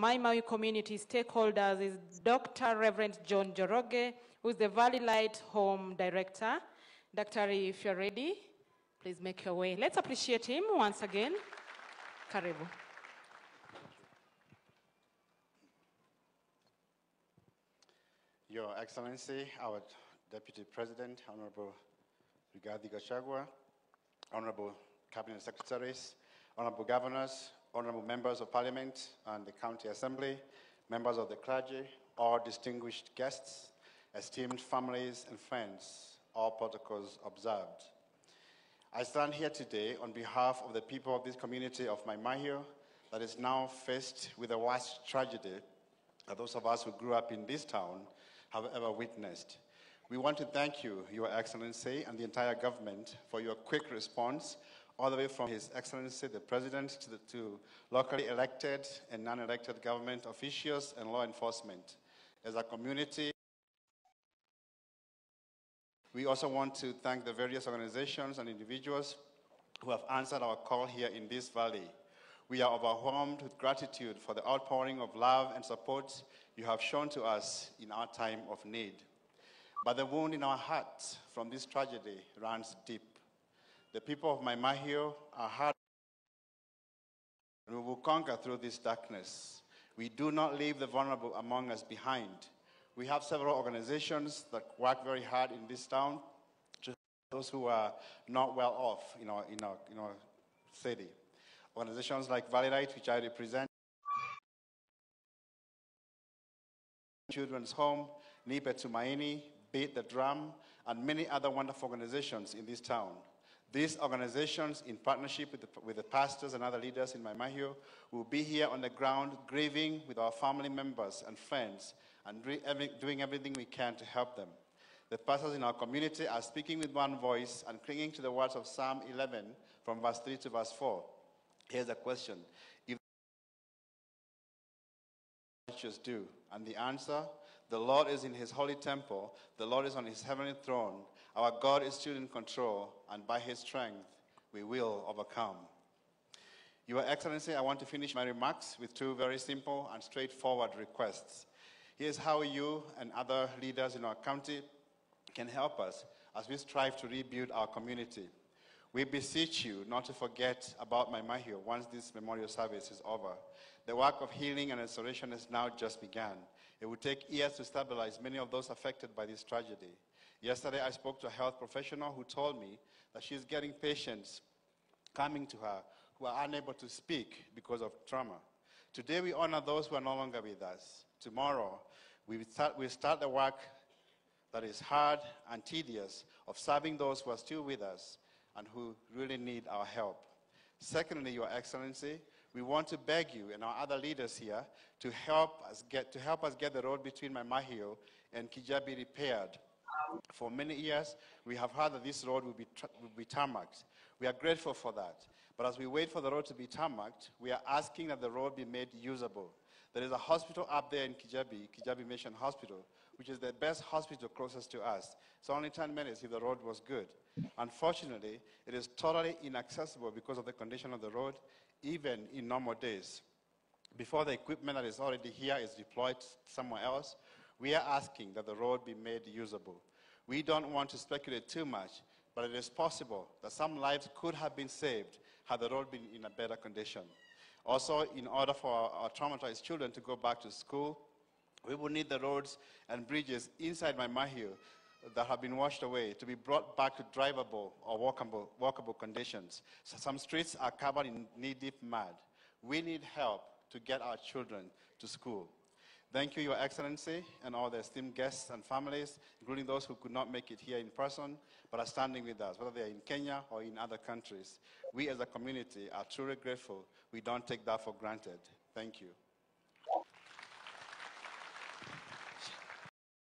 My Maui community stakeholders is Dr. Reverend John Njoroge, who is the Valley Light Home Director. Dr. If you're ready, please make your way. Let's appreciate him once again. Karibu. Your Excellency, our Deputy President, Honorable Rigathi Gachagua, Honorable Cabinet Secretaries, Honorable Governors, Honorable Members of Parliament and the County Assembly, members of the clergy, all distinguished guests, esteemed families and friends, all protocols observed. I stand here today on behalf of the people of this community of Maimahio that is now faced with the worst tragedy that those of us who grew up in this town have ever witnessed. We want to thank you, Your Excellency, and the entire government for your quick response, all the way from His Excellency, the President, to locally elected and non-elected government officials and law enforcement. As a community, we also want to thank the various organizations and individuals who have answered our call here in this valley. We are overwhelmed with gratitude for the outpouring of love and support you have shown to us in our time of need. But the wound in our hearts from this tragedy runs deep. The people of Maimahio are hard, and we will conquer through this darkness. We do not leave the vulnerable among us behind. We have several organizations that work very hard in this town to help those who are not well off in our city. Organizations like Valley Light, which I represent, Children's Home, Nipe Tumaini, Beat the Drum, and many other wonderful organizations in this town. These organizations, in partnership with the pastors and other leaders in Maimahio, will be here on the ground grieving with our family members and friends and doing everything we can to help them. The pastors in our community are speaking with one voice and clinging to the words of Psalm 11 from verse 3 to verse 4. Here's a question. If righteous do, and the answer, the Lord is in his holy temple, the Lord is on his heavenly throne, our God is still in control, and by his strength we will overcome. Your Excellency, I want to finish my remarks with two very simple and straightforward requests. Here's how you and other leaders in our county can help us as we strive to rebuild our community. We beseech you not to forget about Maimahio once this memorial service is over. The work of healing and restoration has now just begun. It will take years to stabilize many of those affected by this tragedy. Yesterday, I spoke to a health professional who told me that she's getting patients coming to her who are unable to speak because of trauma. Today, we honor those who are no longer with us. Tomorrow, we start the work that is hard and tedious of serving those who are still with us and who really need our help. Secondly, Your Excellency, we want to beg you and our other leaders here to help us get the road between Maimahio and Kijabi repaired. For many years, we have heard that this road will be tarmacked. We are grateful for that. But as we wait for the road to be tarmacked, we are asking that the road be made usable. There is a hospital up there in Kijabi Mission Hospital, which is the best hospital closest to us. It's only 10 minutes if the road was good. Unfortunately, it is totally inaccessible because of the condition of the road, even in normal days. Before the equipment that is already here is deployed somewhere else, we are asking that the road be made usable. We don't want to speculate too much, but it is possible that some lives could have been saved had the road been in a better condition. Also, in order for our traumatized children to go back to school, we will need the roads and bridges inside Maimahio that have been washed away to be brought back to drivable or walkable conditions. So some streets are covered in knee-deep mud. We need help to get our children to school. Thank you, Your Excellency, and all the esteemed guests and families, including those who could not make it here in person, but are standing with us, whether they're in Kenya or in other countries. We as a community are truly grateful. We don't take that for granted. Thank you.